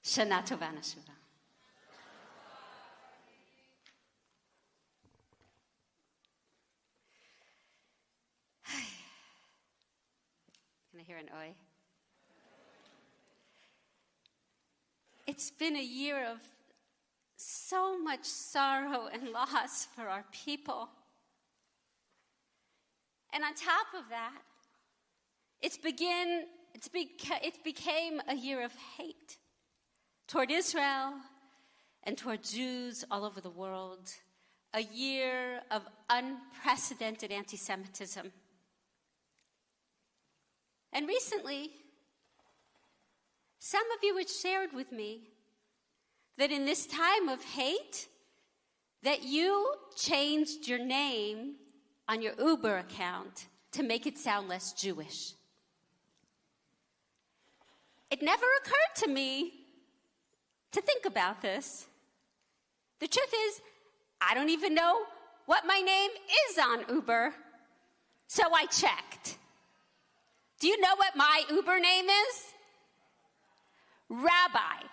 Shana Tova, Nashuva. Can I hear an oi? It's been a year of so much sorrow and loss for our people. And on top of that, it became a year of hate toward Israel and toward Jews all over the world, a year of unprecedented anti-Semitism. And recently, some of you had shared with me that in this time of hate, that you changed your name on your Uber account to make it sound less Jewish. It never occurred to me to think about this. The truth is, I don't even know what my name is on Uber, so I checked. Do you know what my Uber name is? Rabbi.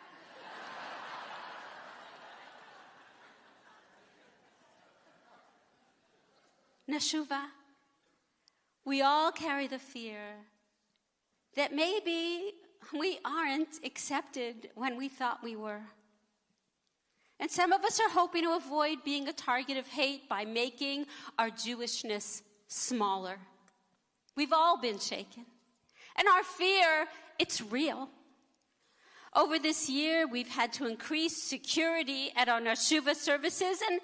Nashuva, we all carry the fear that maybe we aren't accepted when we thought we were. And some of us are hoping to avoid being a target of hate by making our Jewishness smaller. We've all been shaken. And our fear, it's real. Over this year, we've had to increase security at our Nashuva services, and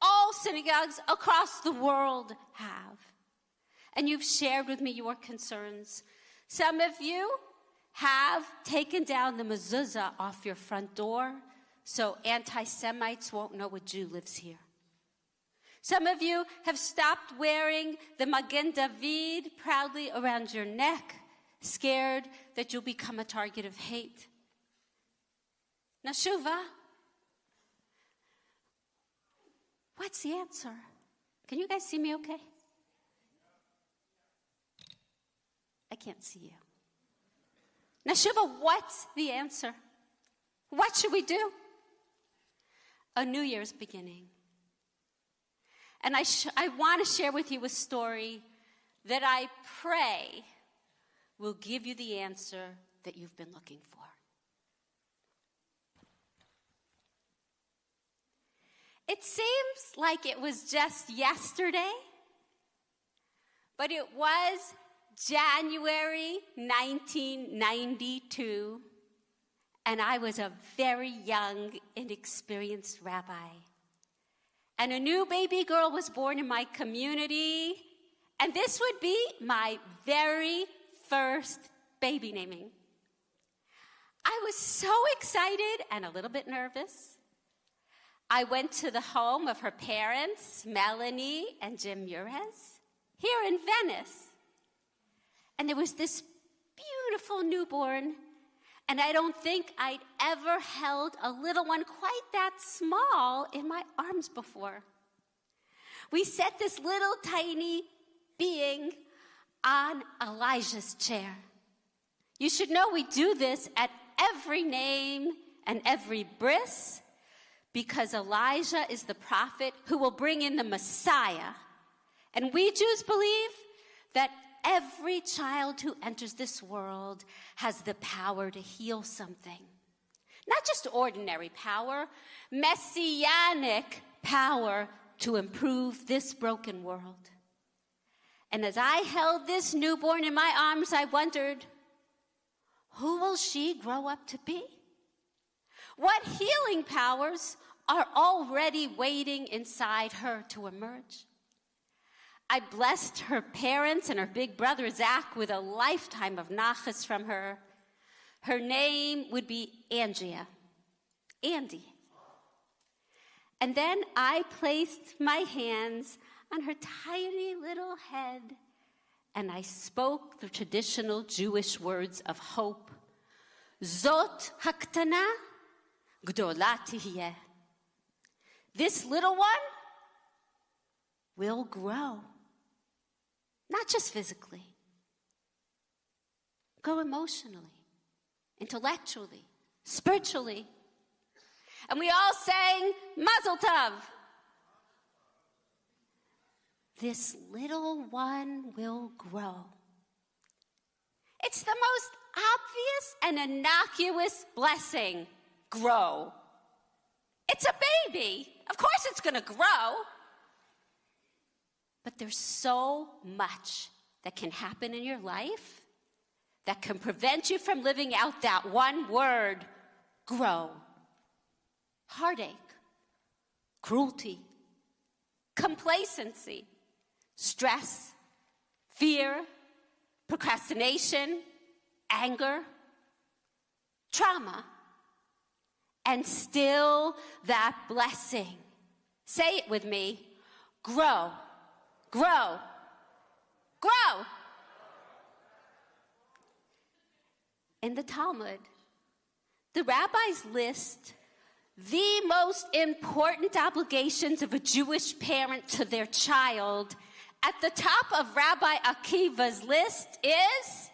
all synagogues across the world have. And you've shared with me your concerns. Some of you have taken down the mezuzah off your front door so anti-Semites won't know a Jew lives here. Some of you have stopped wearing the Magen David proudly around your neck, scared that you'll become a target of hate. Nashuva, what's the answer? Can you guys see me okay? I can't see you. Nashuva, what's the answer? What should we do? A new year's beginning. And I want to share with you a story that I pray will give you the answer that you've been looking for. It seems like it was just yesterday, but it was January 1992, and I was a very young, inexperienced rabbi. And a new baby girl was born in my community, and this would be my very first baby naming. I was so excited and a little bit nervous. I went to the home of her parents, Melanie and Jim Mures, here in Venice. And there was this beautiful newborn, and I don't think I'd ever held a little one quite that small in my arms before. We set this little tiny being on Elijah's chair. You should know we do this at every name and every bris, because Elijah is the prophet who will bring in the Messiah. And we Jews believe that every child who enters this world has the power to heal something. Not just ordinary power, messianic power to improve this broken world. And as I held this newborn in my arms, I wondered, who will she grow up to be? What healing powers are already waiting inside her to emerge? I blessed her parents and her big brother Zach with a lifetime of nachas from her. Her name would be Angia, Andy. And then I placed my hands on her tiny little head, and I spoke the traditional Jewish words of hope. Zot haktana gdola tihyeh. This little one will grow. Not just physically. Grow emotionally, intellectually, spiritually. And we all sang Mazel Tov. This little one will grow. It's the most obvious and innocuous blessing. Grow. It's a baby. Of course it's going to grow. But there's so much that can happen in your life that can prevent you from living out that one word, grow. Heartache, cruelty, complacency, stress, fear, procrastination, anger, trauma, and still that blessing. Say it with me, grow, grow, grow. In the Talmud, the rabbis list the most important obligations of a Jewish parent to their child. At the top of Rabbi Akiva's list is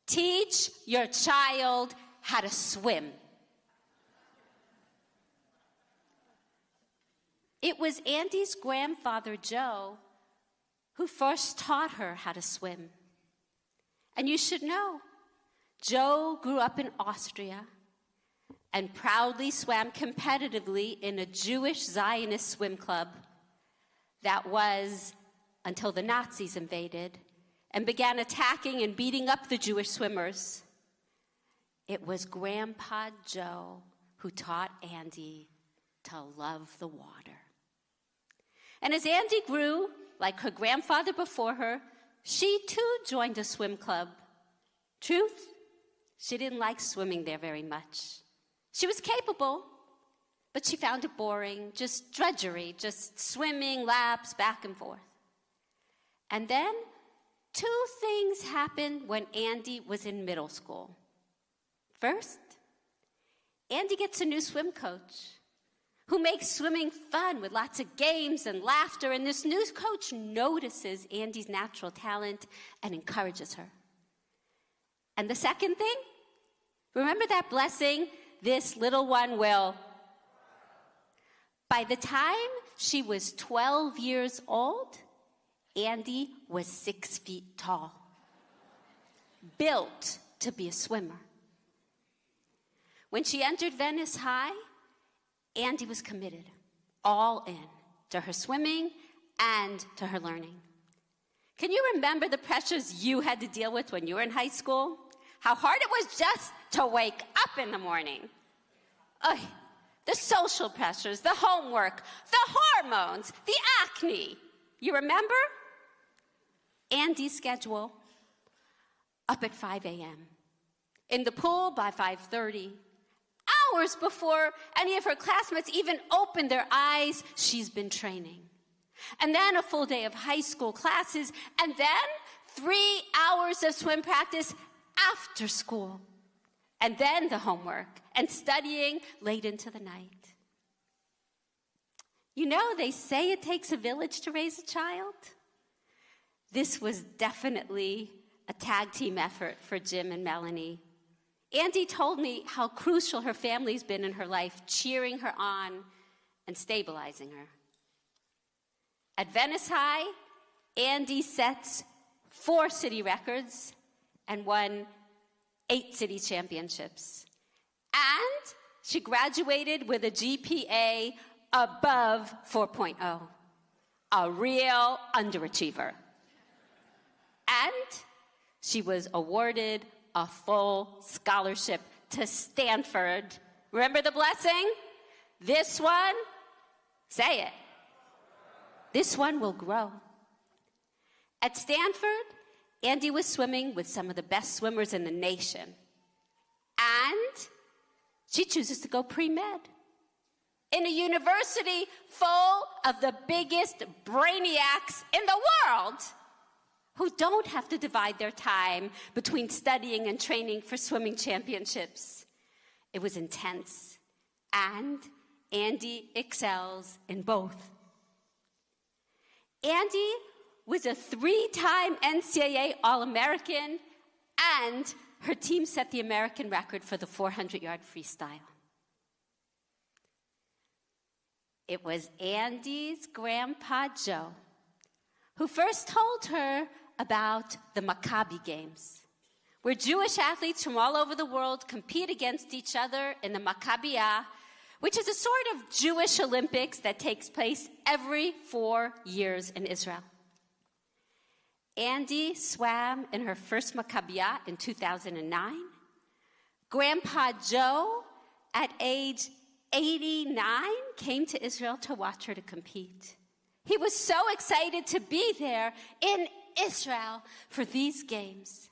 teach your child how to swim. It was Andy's grandfather, Joe, who first taught her how to swim. And you should know, Joe grew up in Austria and proudly swam competitively in a Jewish Zionist swim club that was until the Nazis invaded and began attacking and beating up the Jewish swimmers. It was Grandpa Joe who taught Andy to love the water. And as Andy grew, like her grandfather before her, she too joined a swim club. Truth, she didn't like swimming there very much. She was capable, but she found it boring, just drudgery, just swimming laps back and forth. And then 2 things happened when Andy was in middle school. First, Andy gets a new swim coach who makes swimming fun with lots of games and laughter, and this new coach notices Andy's natural talent and encourages her. And the second thing, remember that blessing, this little one will. By the time she was 12 years old, Andy was 6 feet tall, built to be a swimmer. When she entered Venice High, Andy was committed, all in, to her swimming and to her learning. Can you remember the pressures you had to deal with when you were in high school? How hard it was just to wake up in the morning. The social pressures, the homework, the hormones, the acne. You remember? Andy's schedule, up at 5 a.m., in the pool by 5:30, hours before any of her classmates even opened their eyes, she's been training. And then a full day of high school classes, and then 3 hours of swim practice after school. And then the homework and studying late into the night. You know, they say it takes a village to raise a child. This was definitely a tag team effort for Jim and Melanie. Andy told me how crucial her family's been in her life, cheering her on and stabilizing her. At Venice High, Andy sets 4 city records and won 8 city championships. And she graduated with a GPA above 4.0, a real underachiever. And she was awarded a full scholarship to Stanford. Remember the blessing? This one, say it. This one will grow. At Stanford, Andy was swimming with some of the best swimmers in the nation. And she chooses to go pre-med in a university full of the biggest brainiacs in the world who don't have to divide their time between studying and training for swimming championships. It was intense, and Andy excels in both. Andy was a 3-time NCAA All-American, and her team set the American record for the 400-yard freestyle. It was Andy's grandpa, Joe, who first told her about the Maccabi Games, where Jewish athletes from all over the world compete against each other in the Maccabiah, which is a sort of Jewish Olympics that takes place every 4 years in Israel. Andy swam in her first Maccabiah in 2009. Grandpa Joe, at age 89, came to Israel to watch her to compete. He was so excited to be there in Israel for these games.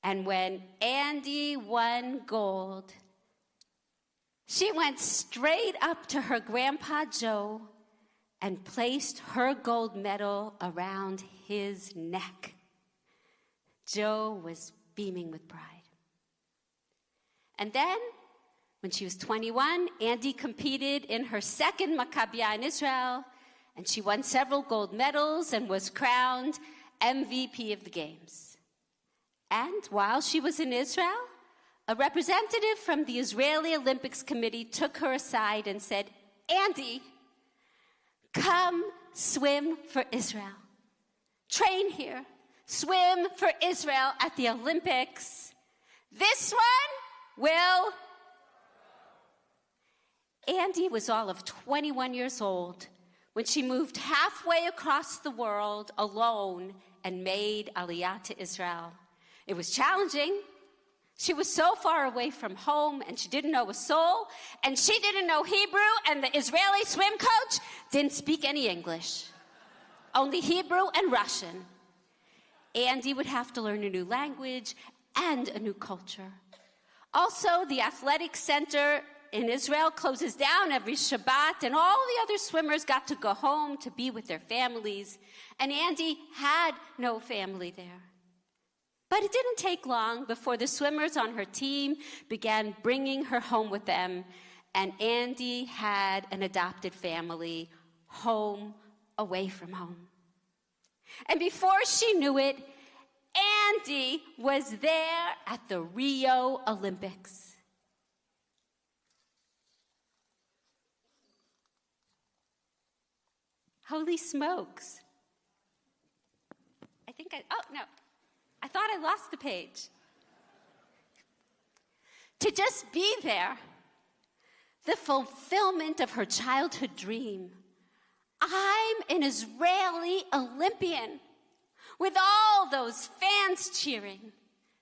And when Andy won gold, she went straight up to her grandpa Joe and placed her gold medal around his neck. Joe was beaming with pride. And then, when she was 21, Andy competed in her second Maccabiah in Israel, and she won several gold medals and was crowned MVP of the Games. And while she was in Israel, a representative from the Israeli Olympics Committee took her aside and said, "Andy, come swim for Israel. Train here. Swim for Israel at the Olympics. This one will..." Andy was all of 21 years old when she moved halfway across the world alone and made Aliyah to Israel. It was challenging. She was so far away from home, and she didn't know a soul, and she didn't know Hebrew, and the Israeli swim coach didn't speak any English, only Hebrew and Russian. Andy would have to learn a new language and a new culture. Also, the athletic center in Israel closes down every Shabbat, and all the other swimmers got to go home to be with their families, and Andy had no family there. But it didn't take long before the swimmers on her team began bringing her home with them, and Andy had an adopted family, home away from home. And before she knew it, Andy was there at the Rio Olympics. Holy smokes. I thought I lost the page. To just be there, the fulfillment of her childhood dream. I'm an Israeli Olympian with all those fans cheering,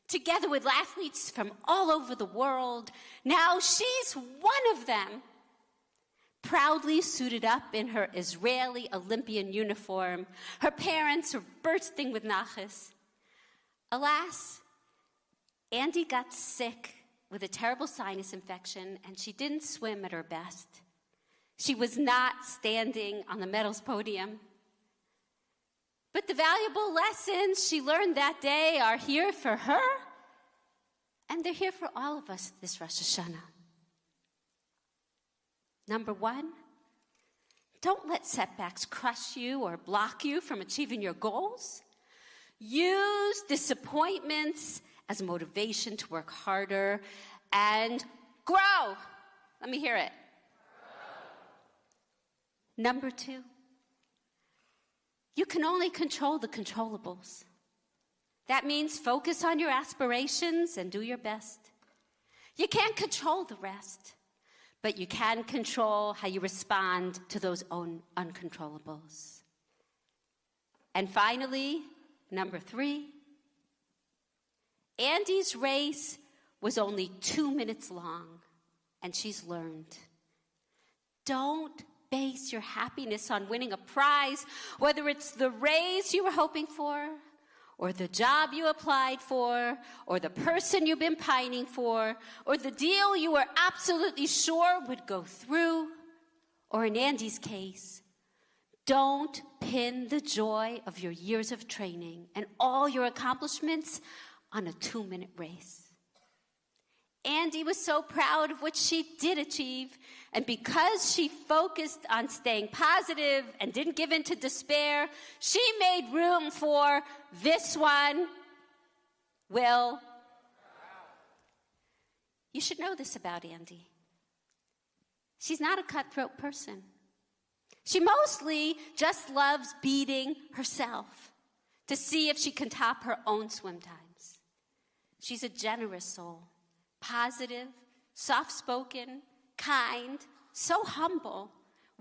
together with athletes from all over the world. Now she's one of them, proudly suited up in her Israeli Olympian uniform. Her parents were bursting with nachas. Alas, Andy got sick with a terrible sinus infection, and she didn't swim at her best. She was not standing on the medals podium. But the valuable lessons she learned that day are here for her, and they're here for all of us this Rosh Hashana. Number one, don't let setbacks crush you or block you from achieving your goals. Use disappointments as motivation to work harder and grow. Let me hear it. Number two, you can only control the controllables. That means focus on your aspirations and do your best. You can't control the rest, but you can control how you respond to those uncontrollables. And finally, number three, Andy's race was only 2 minutes long, and she's learned. Don't base your happiness on winning a prize, whether it's the raise you were hoping for, or the job you applied for, or the person you've been pining for, or the deal you were absolutely sure would go through, or in Andy's case, don't pin the joy of your years of training and all your accomplishments on a 2-minute race. Andy was so proud of what she did achieve, and because she focused on staying positive and didn't give in to despair, she made room for this one will You should know this about Andy. She's not a cutthroat person. She mostly just loves beating herself to see if she can top her own swim times. She's a generous soul, positive, soft-spoken, kind, so humble,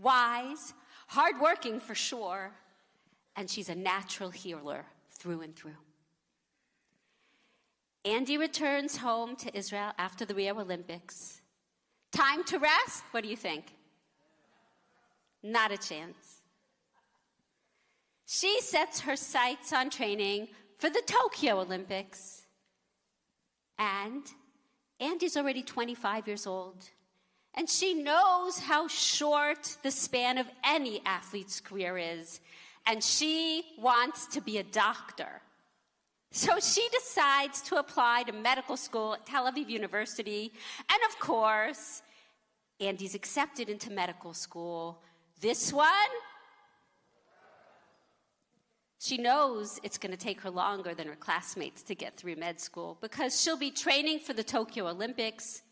wise, hardworking for sure, and she's a natural healer through and through. Andy returns home to Israel after the Rio Olympics. Time to rest? What do you think? Not a chance. She sets her sights on training for the Tokyo Olympics. And Andy's already 25 years old. And she knows how short the span of any athlete's career is. And she wants to be a doctor. So she decides to apply to medical school at Tel Aviv University. And of course, Andy's accepted into medical school. This one, she knows it's going to take her longer than her classmates to get through med school because she'll be training for the Tokyo Olympics.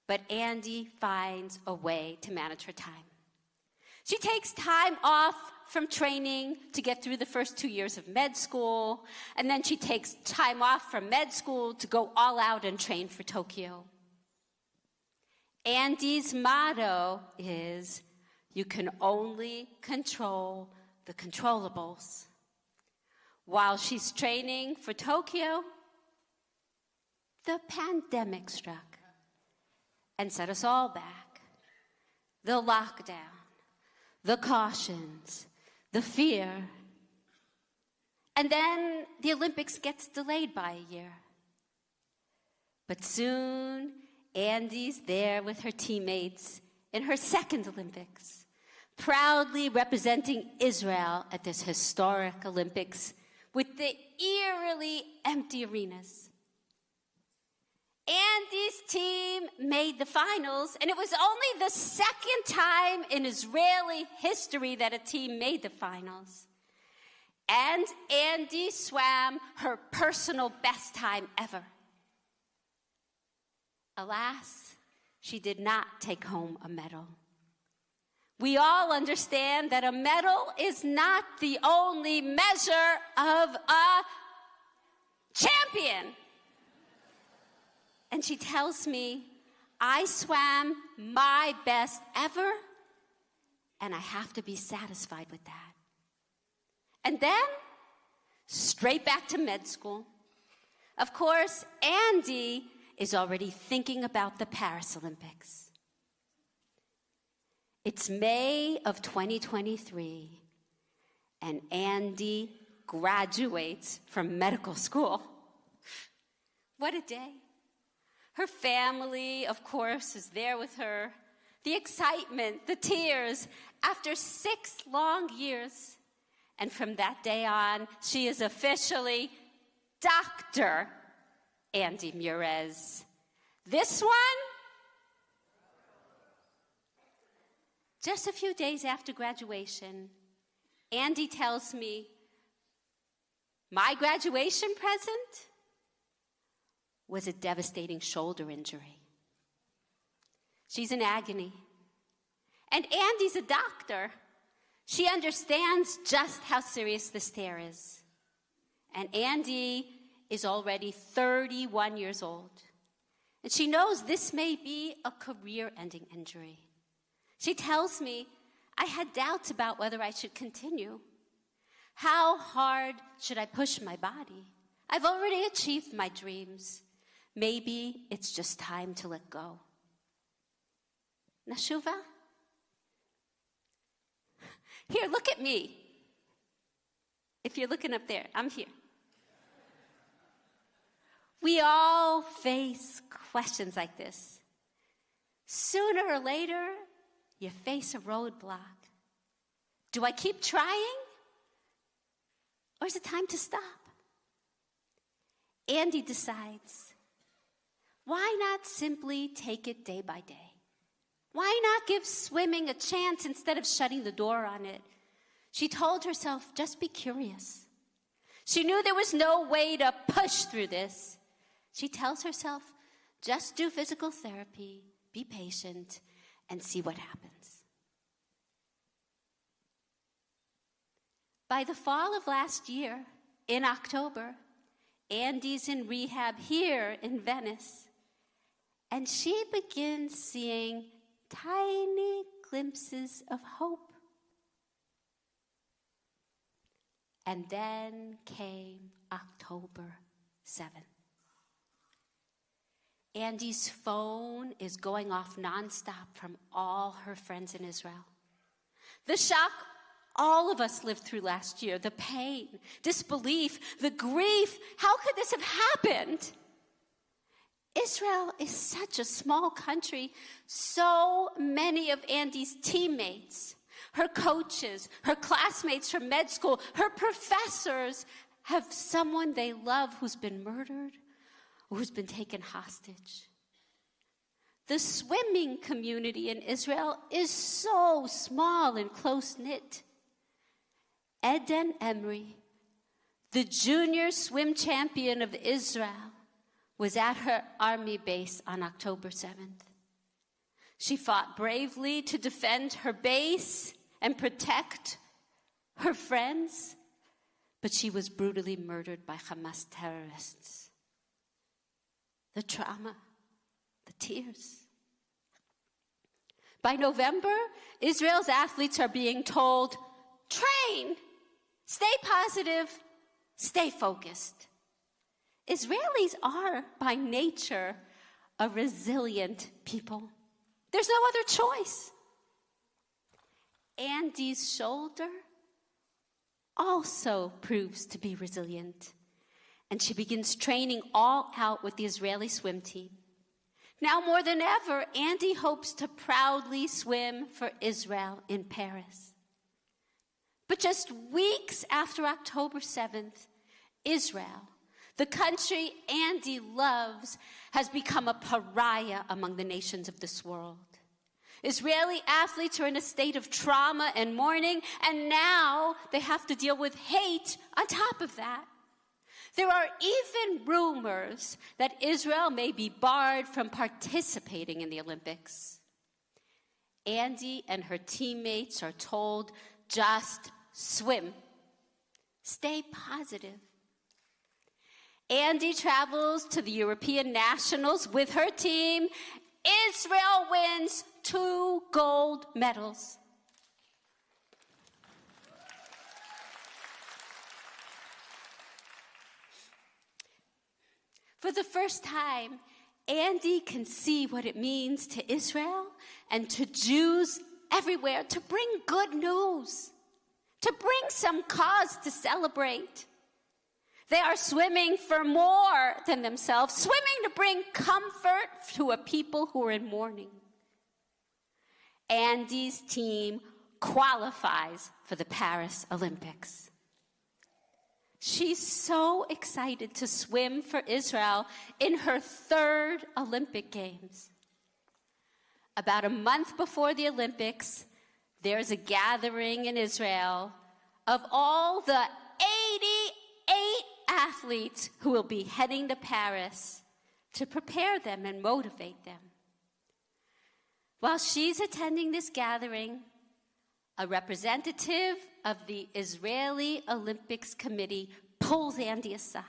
But Andy finds a way to manage her time. She takes time off from training to get through the first 2 years of med school, and then she takes time off from med school to go all out and train for Tokyo. Andy's motto is, you can only control the controllables. While she's training for Tokyo, the pandemic struck and set us all back. The lockdown, the cautions, the fear. And then the Olympics gets delayed by a year. But soon, Andy's there with her teammates in her second Olympics, proudly representing Israel at this historic Olympics with the eerily empty arenas. Andy's team made the finals, and it was only the second time in Israeli history that a team made the finals. And Andy swam her personal best time ever. Alas, she did not take home a medal. We all understand that a medal is not the only measure of a champion. And she tells me, I swam my best ever, and I have to be satisfied with that. And then, straight back to med school. Of course, Andy is already thinking about the Paris Olympics. It's May of 2023, and Andy graduates from medical school. What a day. Her family, of course, is there with her. The excitement, the tears, after 6 long years. And from that day on, she is officially Dr. Andy Murez. This one, just a few days after graduation, Andy tells me, my graduation present was a devastating shoulder injury. She's in agony. And Andy's a doctor. She understands just how serious this tear is. And Andy is already 31 years old. And she knows this may be a career-ending injury. She tells me, I had doubts about whether I should continue. How hard should I push my body? I've already achieved my dreams. Maybe it's just time to let go. Nashuva? Here, look at me. If you're looking up there, I'm here. We all face questions like this. Sooner or later, you face a roadblock. Do I keep trying? Or is it time to stop? Andy decides, why not simply take it day by day? Why not give swimming a chance instead of shutting the door on it? She told herself, just be curious. She knew there was no way to push through this. She tells herself, Just do physical therapy, be patient, and see what happens. By the fall of last year, in October, Andy's in rehab here in Venice, and she begins seeing tiny glimpses of hope. And then came October 7th. Andy's phone is going off nonstop from all her friends in Israel. The shock all of us lived through last year, the pain, disbelief, the grief. How could this have happened? Israel is such a small country. So many of Andy's teammates, her coaches, her classmates from med school, her professors have someone they love who's been murdered, who's been taken hostage. The swimming community in Israel is so small and close-knit. Eden Emery, the junior swim champion of Israel, was at her army base on October 7th. She fought bravely to defend her base and protect her friends, but she was brutally murdered by Hamas terrorists. The trauma, the tears. By November, Israel's athletes are being told, train, stay positive, stay focused. Israelis are, by nature, a resilient people. There's no other choice. Andy's shoulder also proves to be resilient, and she begins training all out with the Israeli swim team. Now more than ever, Andy hopes to proudly swim for Israel in Paris. But just weeks after October 7th, Israel, the country Andy loves, has become a pariah among the nations of this world. Israeli athletes are in a state of trauma and mourning, and now they have to deal with hate on top of that. There are even rumors that Israel may be barred from participating in the Olympics. Andy and her teammates are told, just swim. Stay positive. Andy travels to the European Nationals with her team. Israel wins 2 gold medals. For the first time, Andy can see what it means to Israel and to Jews everywhere to bring good news, to bring some cause to celebrate. They are swimming for more than themselves, swimming to bring comfort to a people who are in mourning. Andy's team qualifies for the Paris Olympics. She's so excited to swim for Israel in her 3rd Olympic Games. About a month before the Olympics, there's a gathering in Israel of all the 88 athletes who will be heading to Paris to prepare them and motivate them. While she's attending this gathering, a representative of the Israeli Olympics Committee pulls Andy aside.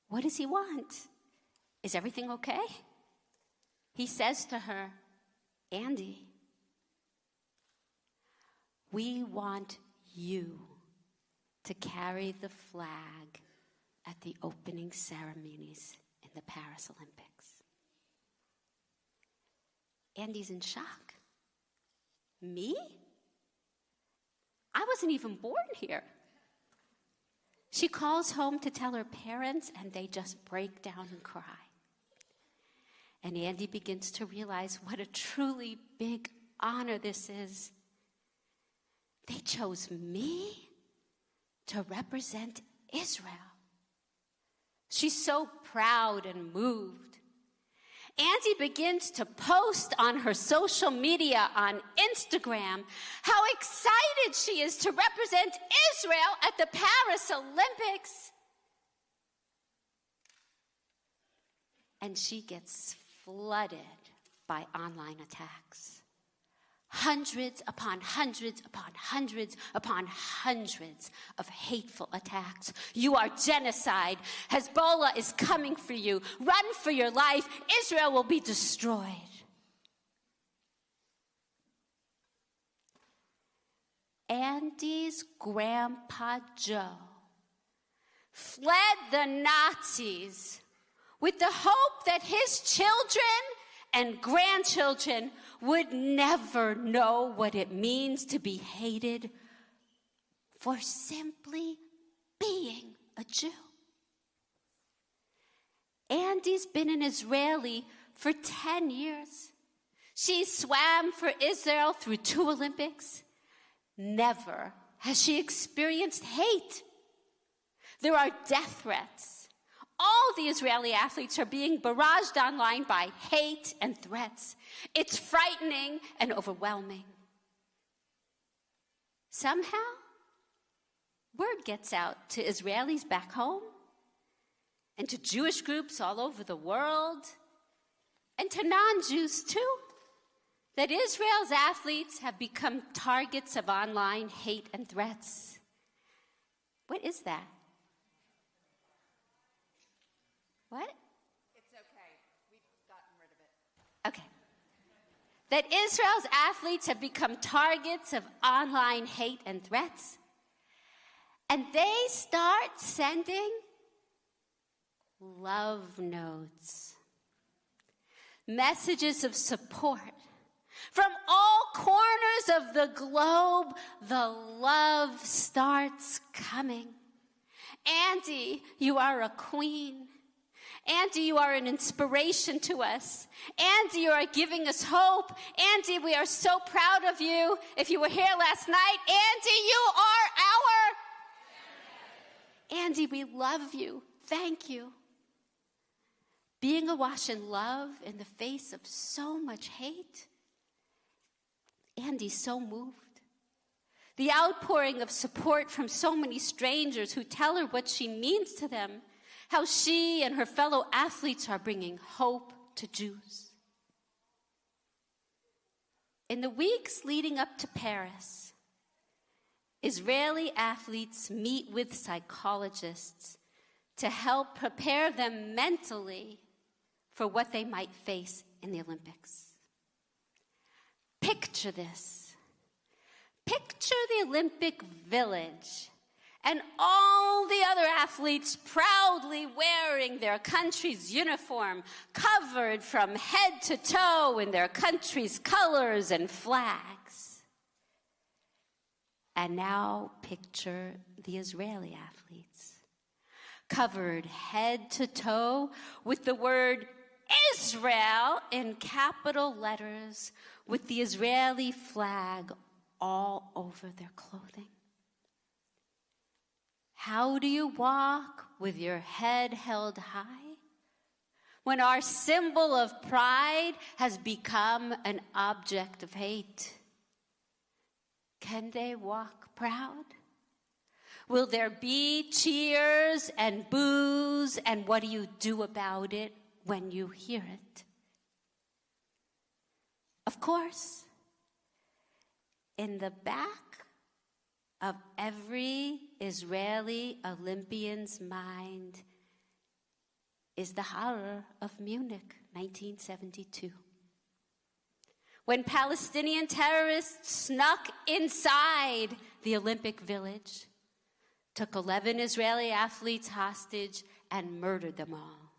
What does he want? Is everything okay? He says to her, Andy, we want you to carry the flag at the opening ceremonies in the Paris Olympics. Andy's in shock. Me? I wasn't even born here. She calls home to tell her parents, and they just break down and cry. And Andy begins to realize what a truly big honor this is. They chose me to represent Israel. She's so proud and moved. Andy begins to post on her social media, on Instagram, how excited she is to represent Israel at the Paris Olympics. and she gets flooded by online attacks. Hundreds upon hundreds upon hundreds upon hundreds of hateful attacks. You are genocide. Hezbollah is coming for you. Run for your life. Israel will be destroyed. Andy's grandpa Joe fled the Nazis with the hope that his children and grandchildren would never know what it means to be hated for simply being a Jew. Andy's been an Israeli for 10 years. She swam for Israel through 2 Olympics. Never has she experienced hate. There are death threats. All the Israeli athletes are being barraged online by hate and threats. It's frightening and overwhelming. Somehow, word gets out to Israelis back home, and to Jewish groups all over the world, and to non-Jews too, that Israel's athletes have become targets of online hate and threats. What is that? What? It's okay. We've gotten rid of it. Okay. That Israel's athletes have become targets of online hate and threats. And they start sending love notes, messages of support. From all corners of the globe, the love starts coming. Andy, you are a queen. Andy, you are an inspiration to us. Andy, you are giving us hope. Andy, we are so proud of you. If you were here last night, Andy, you are our... Andy, we love you. Thank you. Being awash in love in the face of so much hate. Andy's so moved. The outpouring of support from so many strangers who tell her what she means to them, how she and her fellow athletes are bringing hope to Jews. In the weeks leading up to Paris, Israeli athletes meet with psychologists to help prepare them mentally for what they might face in the Olympics. Picture this. Picture the Olympic Village and all the other athletes proudly wearing their country's uniform, covered from head to toe in their country's colors and flags. And now picture the Israeli athletes, covered head to toe with the word Israel in capital letters, with the Israeli flag all over their clothing. How do you walk with your head held high when our symbol of pride has become an object of hate? Can they walk proud? Will there be cheers and boos, and what do you do about it when you hear it? Of course, in the back of every Israeli Olympian's mind is the horror of Munich, 1972. When Palestinian terrorists snuck inside the Olympic Village, took 11 Israeli athletes hostage, and murdered them all.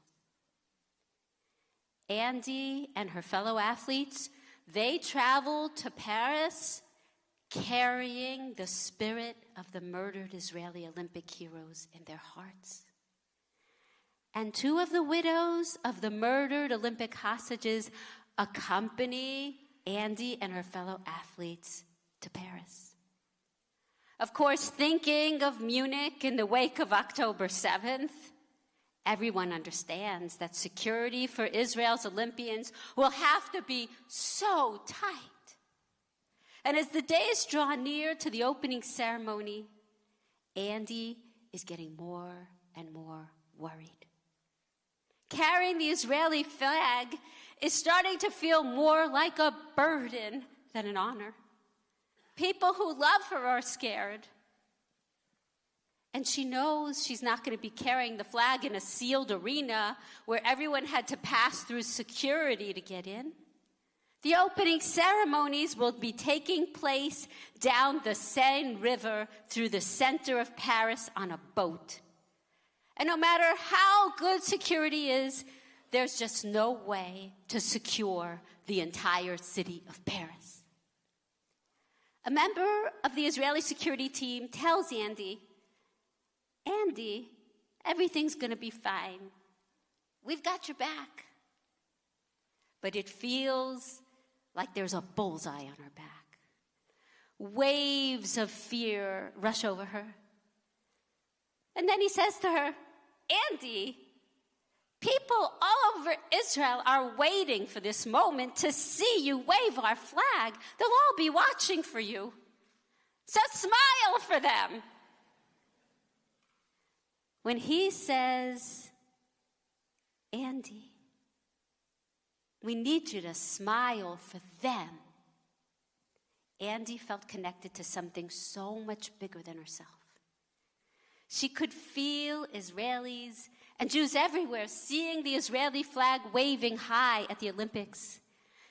Andy and her fellow athletes, they traveled to Paris carrying the spirit of the murdered Israeli Olympic heroes in their hearts. And 2 of the widows of the murdered Olympic hostages accompany Andy and her fellow athletes to Paris. Of course, thinking of Munich in the wake of October 7th, everyone understands that security for Israel's Olympians will have to be so tight. And as the days draw near to the opening ceremony, Andy is getting more and more worried. Carrying the Israeli flag is starting to feel more like a burden than an honor. People who love her are scared. And she knows she's not going to be carrying the flag in a sealed arena where everyone had to pass through security to get in. The opening ceremonies will be taking place down the Seine River through the center of Paris on a boat. And no matter how good security is, there's just no way to secure the entire city of Paris. A member of the Israeli security team tells Andy, everything's going to be fine. We've got your back. But it feels like there's a bullseye on her back. Waves of fear rush over her. And then he says to her, Andy, people all over Israel are waiting for this moment to see you wave our flag. They'll all be watching for you. So smile for them. When he says, Andy, we need you to smile for them, Andy felt connected to something so much bigger than herself. She could feel Israelis and Jews everywhere seeing the Israeli flag waving high at the Olympics.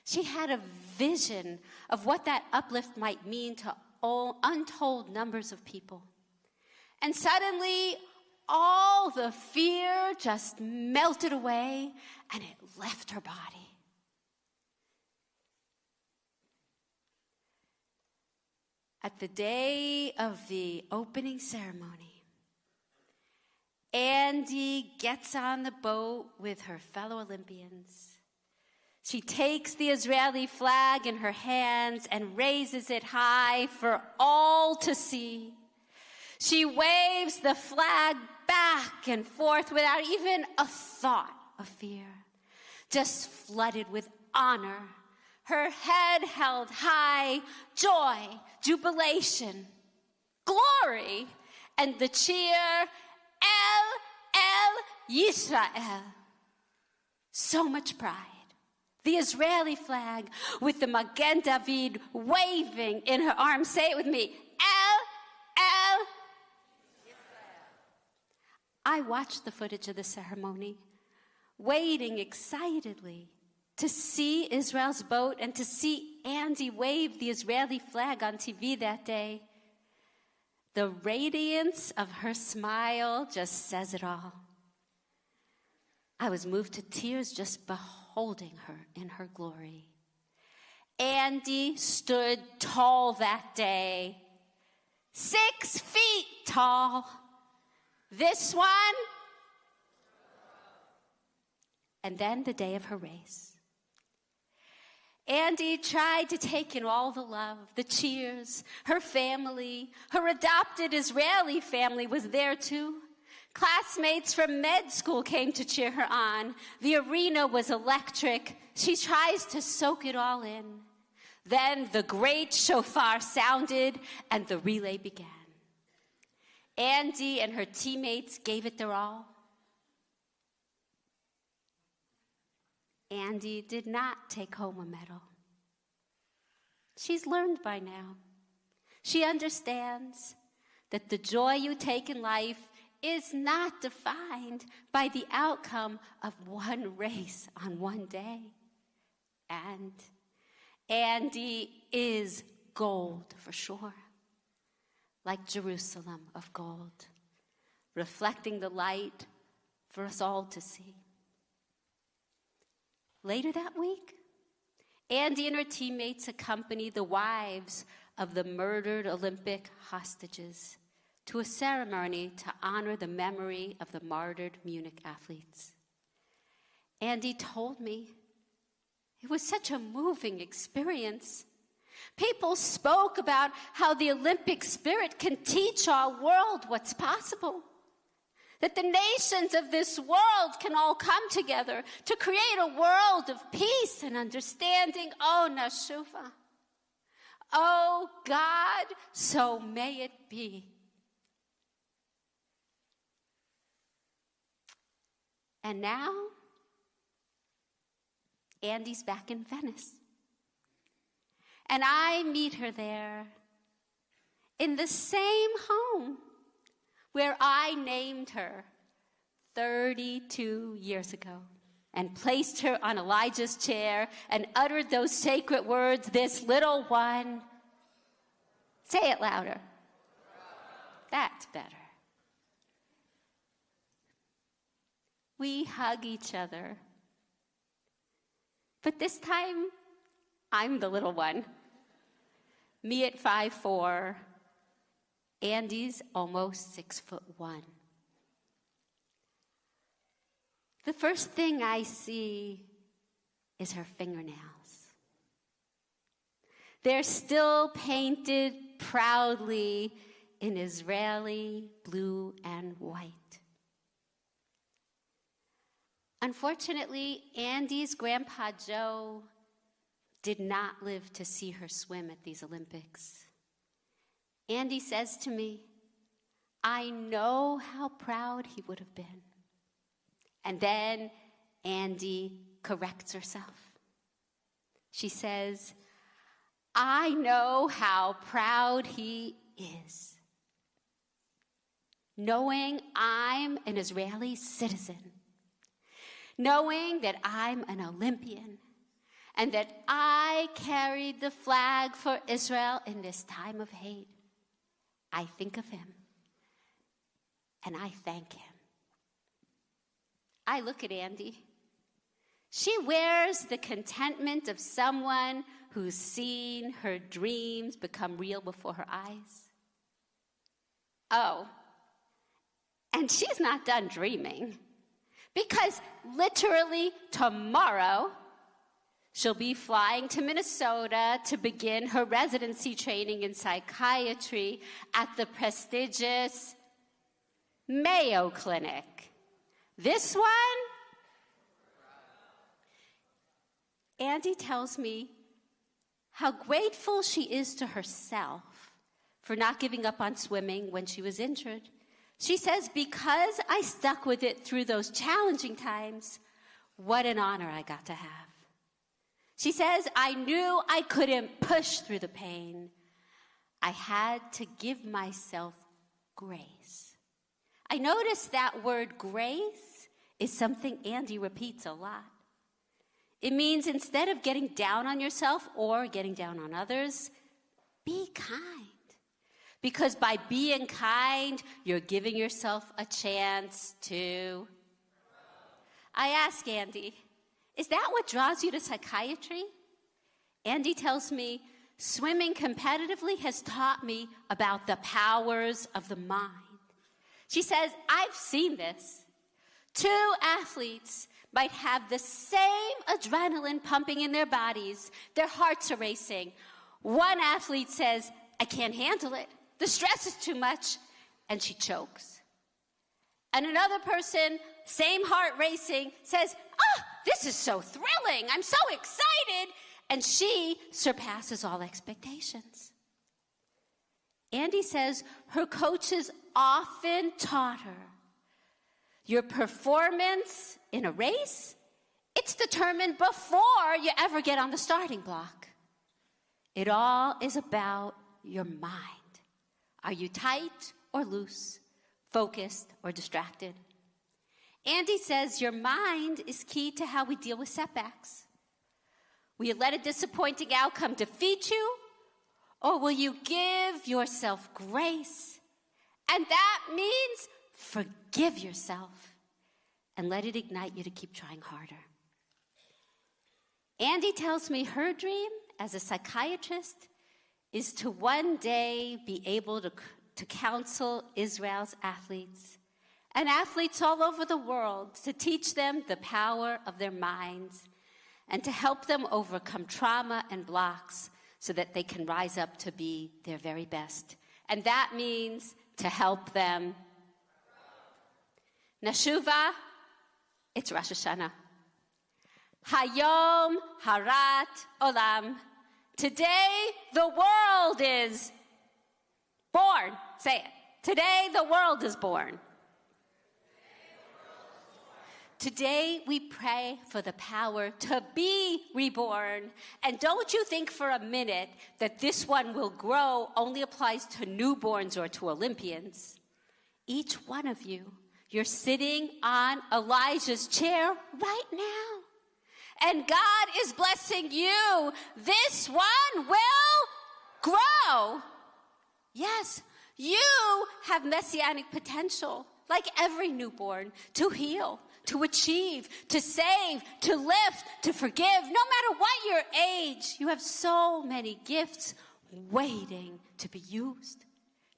She had a vision of what that uplift might mean to all untold numbers of people. And suddenly, all the fear just melted away and it left her body. At the day of the opening ceremony, Andy gets on the boat with her fellow Olympians. She takes the Israeli flag in her hands and raises it high for all to see. She waves the flag back and forth without even a thought of fear, just flooded with honor, her head held high, joy, jubilation, glory, and the cheer, El Yisrael. So much pride. The Israeli flag with the Magen David waving in her arms. Say it with me. El. I watched the footage of the ceremony, waiting excitedly to see Israel's boat and to see Andy wave the Israeli flag on TV that day. The radiance of her smile just says it all. I was moved to tears just beholding her in her glory. Andy stood tall that day, 6 feet tall. This one, and then the day of her race. Andy tried to take in all the love, the cheers. Her family, her adopted Israeli family was there too. Classmates from med school came to cheer her on. The arena was electric. She tries to soak it all in. Then the great shofar sounded and the relay began. Andy and her teammates gave it their all. Andy did not take home a medal. She's learned by now. She understands that the joy you take in life is not defined by the outcome of one race on one day. And Andy is gold for sure, like Jerusalem of gold, reflecting the light for us all to see. Later that week, Andy and her teammates accompanied the wives of the murdered Olympic hostages to a ceremony to honor the memory of the martyred Munich athletes. Andy told me it was such a moving experience. People spoke about how the Olympic spirit can teach our world what's possible. That the nations of this world can all come together to create a world of peace and understanding. Oh, Nashuva. Oh, God, so may it be. And now, Andy's back in Venice. And I meet her there in the same home where I named her 32 years ago and placed her on Elijah's chair and uttered those sacred words, this little one. Say it louder. That's better. We hug each other. But this time, I'm the little one. Me at 5'4", Andy's almost 6'1". The first thing I see is her fingernails. They're still painted proudly in Israeli blue and white. Unfortunately, Andy's grandpa Joe did not live to see her swim at these Olympics. Andy says to me, I know how proud he would have been. And then Andy corrects herself. She says, I know how proud he is. Knowing I'm an Israeli citizen, knowing that I'm an Olympian, and that I carried the flag for Israel in this time of hate, I think of him, and I thank him. I look at Andy. She wears the contentment of someone who's seen her dreams become real before her eyes. Oh, and she's not done dreaming, because literally tomorrow, she'll be flying to Minnesota to begin her residency training in psychiatry at the prestigious Mayo Clinic. This one, Andy tells me how grateful she is to herself for not giving up on swimming when she was injured. She says, because I stuck with it through those challenging times, what an honor I got to have. She says, I knew I couldn't push through the pain. I had to give myself grace. I noticed that word grace is something Andy repeats a lot. It means instead of getting down on yourself or getting down on others, be kind. Because by being kind, you're giving yourself a chance to. I ask Andy, is that what draws you to psychiatry? Andy tells me, swimming competitively has taught me about the powers of the mind. She says, I've seen this. Two athletes might have the same adrenaline pumping in their bodies. Their hearts are racing. One athlete says, I can't handle it. The stress is too much. And she chokes. And another person, same heart racing, says, this is so thrilling. I'm so excited. And she surpasses all expectations. Andy says her coaches often taught her, your performance in a race, it's determined before you ever get on the starting block. It all is about your mind. Are you tight or loose, focused or distracted? Andy says your mind is key to how we deal with setbacks. Will you let a disappointing outcome defeat you, or will you give yourself grace? And that means forgive yourself and let it ignite you to keep trying harder. Andy tells me her dream as a psychiatrist is to one day be able to counsel Israel's athletes and athletes all over the world to teach them the power of their minds and to help them overcome trauma and blocks so that they can rise up to be their very best. And that means to help them. Nashuva, it's Rosh Hashana. Hayom Harat Olam. Today the world is born. Say it. Today the world is born. Today, we pray for the power to be reborn. And don't you think for a minute that this one will grow only applies to newborns or to Olympians. Each one of you, you're sitting on Elijah's chair right now. And God is blessing you. This one will grow. Yes, you have messianic potential, like every newborn, to heal, to achieve, to save, to lift, to forgive. No matter what your age, you have so many gifts waiting to be used.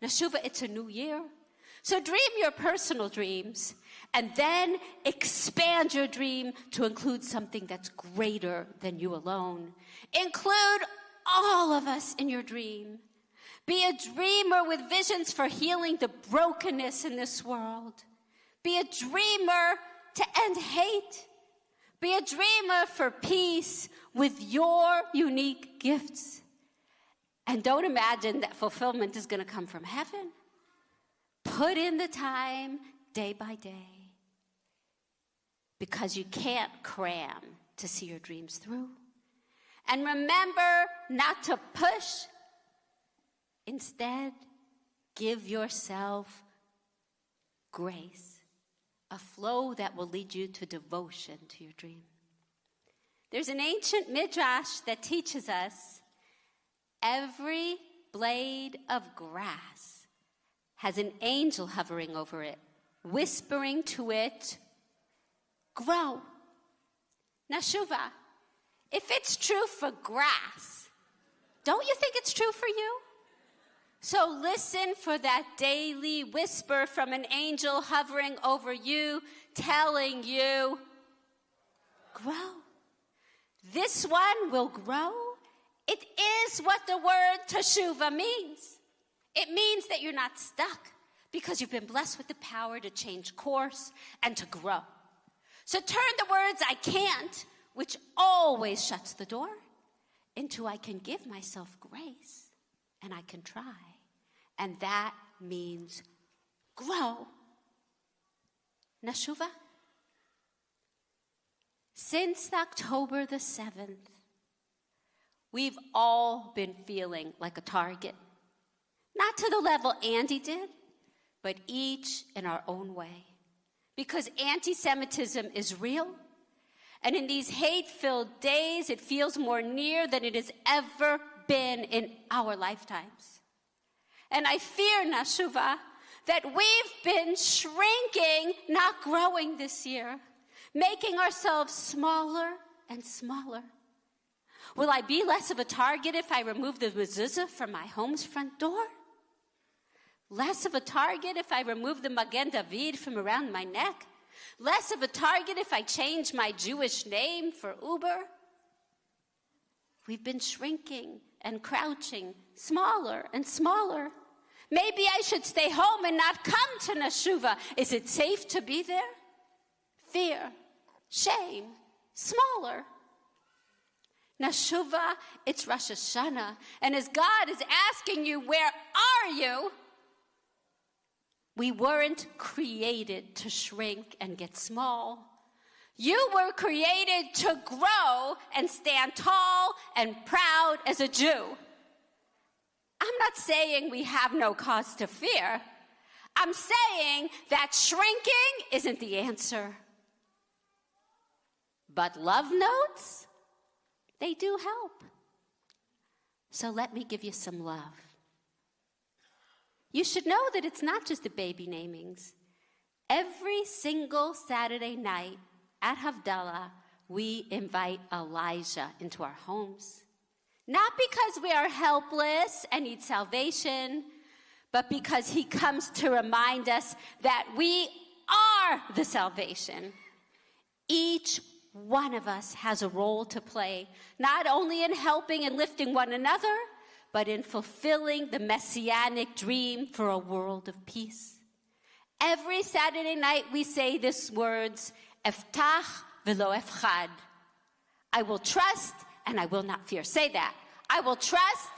Nashuva, it's a new year. So dream your personal dreams and then expand your dream to include something that's greater than you alone. Include all of us in your dream. Be a dreamer with visions for healing the brokenness in this world. Be a dreamer to end hate. Be a dreamer for peace with your unique gifts. And don't imagine that fulfillment is going to come from heaven. Put in the time day by day, because you can't cram to see your dreams through. And remember not to push. Instead, give yourself grace, a flow that will lead you to devotion to your dream. There's an ancient midrash that teaches us every blade of grass has an angel hovering over it, whispering to it, grow. Nashuva, if it's true for grass, don't you think it's true for you? So listen for that daily whisper from an angel hovering over you, telling you, grow. This one will grow. It is what the word teshuva means. It means that you're not stuck because you've been blessed with the power to change course and to grow. So turn the words I can't, which always shuts the door, into I can give myself grace and I can try. And that means grow. Nashuva. Since October the 7th, we've all been feeling like a target. Not to the level Andy did, but each in our own way. Because anti-Semitism is real. And in these hate-filled days, it feels more near than it has ever been in our lifetimes. And I fear, Nashuva, that we've been shrinking, not growing this year, making ourselves smaller and smaller. Will I be less of a target if I remove the mezuzah from my home's front door? Less of a target if I remove the Magen David from around my neck? Less of a target if I change my Jewish name for Uber? We've been shrinking and crouching, smaller and smaller. Maybe I should stay home and not come to Nashuva. Is it safe to be there? Fear, shame, smaller. Nashuva, it's Rosh Hashana. And as God is asking you, where are you? We weren't created to shrink and get small. You were created to grow and stand tall and proud as a Jew. I'm not saying we have no cause to fear. I'm saying that shrinking isn't the answer. But love notes, they do help. So let me give you some love. You should know that it's not just the baby namings. Every single Saturday night at Havdalah, we invite Elijah into our homes. Not because we are helpless and need salvation, but because he comes to remind us that we are the salvation. Each one of us has a role to play, not only in helping and lifting one another, but in fulfilling the messianic dream for a world of peace. Every Saturday night we say these words, Eftach v'lo efchad. I will trust and I will not fear. Say that. I will trust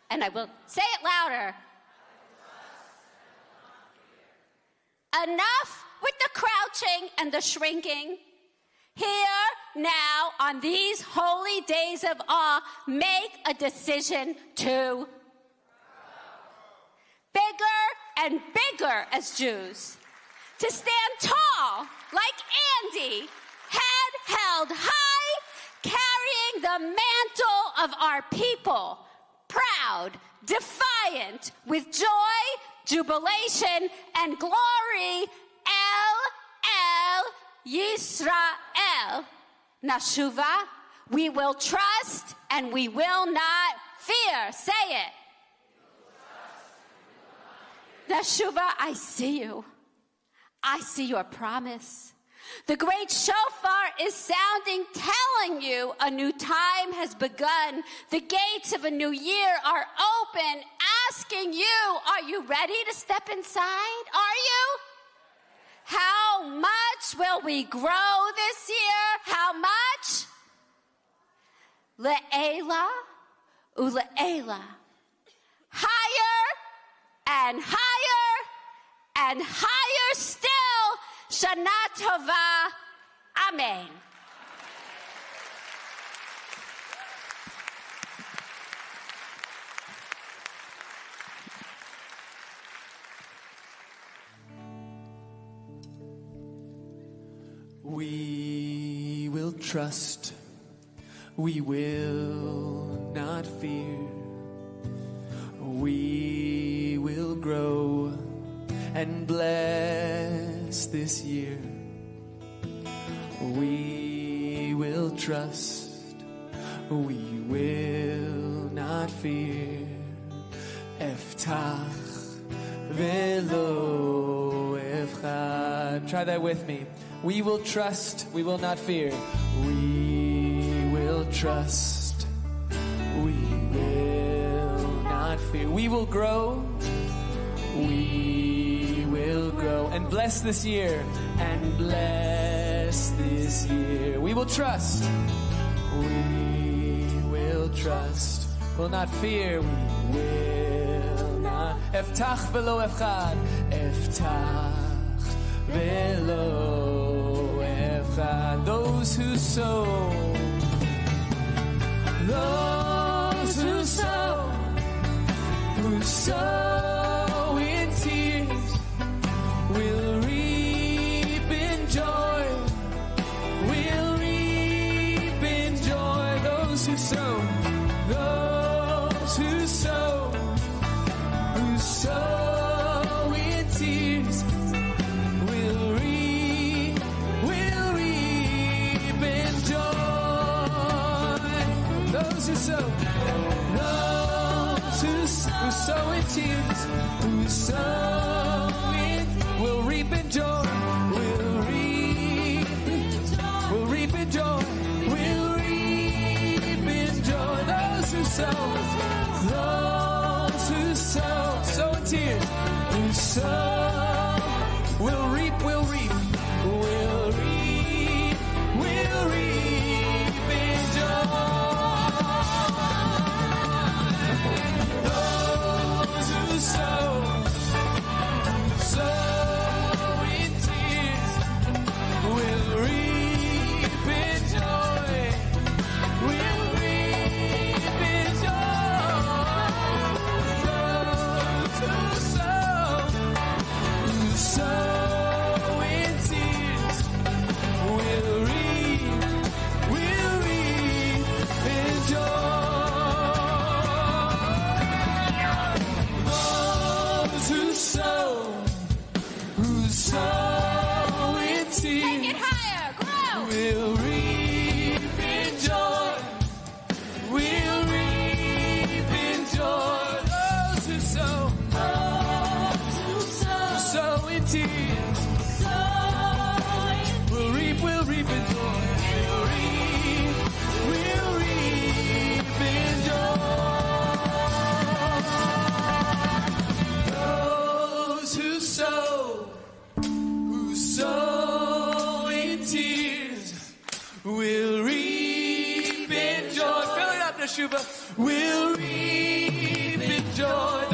and I will, say it louder. Enough with the crouching and the shrinking. Here, now, on these holy days of awe, make a decision to bigger and bigger as Jews, to stand tall like Andy, head held high, carrying the mantle of our people, proud, defiant, with joy, jubilation, and glory, El Yisrael. Nashuva, we will trust and we will not fear. Say it. Nashuva, I see you. I see your promise. The great shofar is sounding, telling you a new time has begun. The gates of a new year are open, asking you, are you ready to step inside? Are you? How much will we grow this year? How much? Le'ela ule'ela. Higher and higher and higher still. Shana Tova. Amen. We will trust, we will not fear. We will grow and bless this year. We will trust, we will not fear. Eftach velo efchad. Try that with me. We will trust, we will not fear. We will trust, we will not fear. We will grow, we will grow and bless this year, and bless this year. We will trust, we will trust, will not fear, we will not. Eftach velo efchad, eftach velo. Those who sow, who sow in tears, will reap in joy, will reap in joy. Those who sow, who sow in tears, will reap in joy. Those who sow in tears, who sow in, will reap in joy, will reap in joy, will reap in joy, will reap in joy. Those who sow in tears, who sow, will reap, will reap, will reap, will reap in joy. Those who sow in tears, will reap in joy, will reap in joy. Those who sow in tears, will reap in joy. Those who sow in tears, Take it higher, grow. will reap in joy, will reap in joy. Those who sow in tears, will reap in joy, will reap in joy. Those who sow in tears, will reap in joy. Fill it up, Nashuva. Will reap in joy.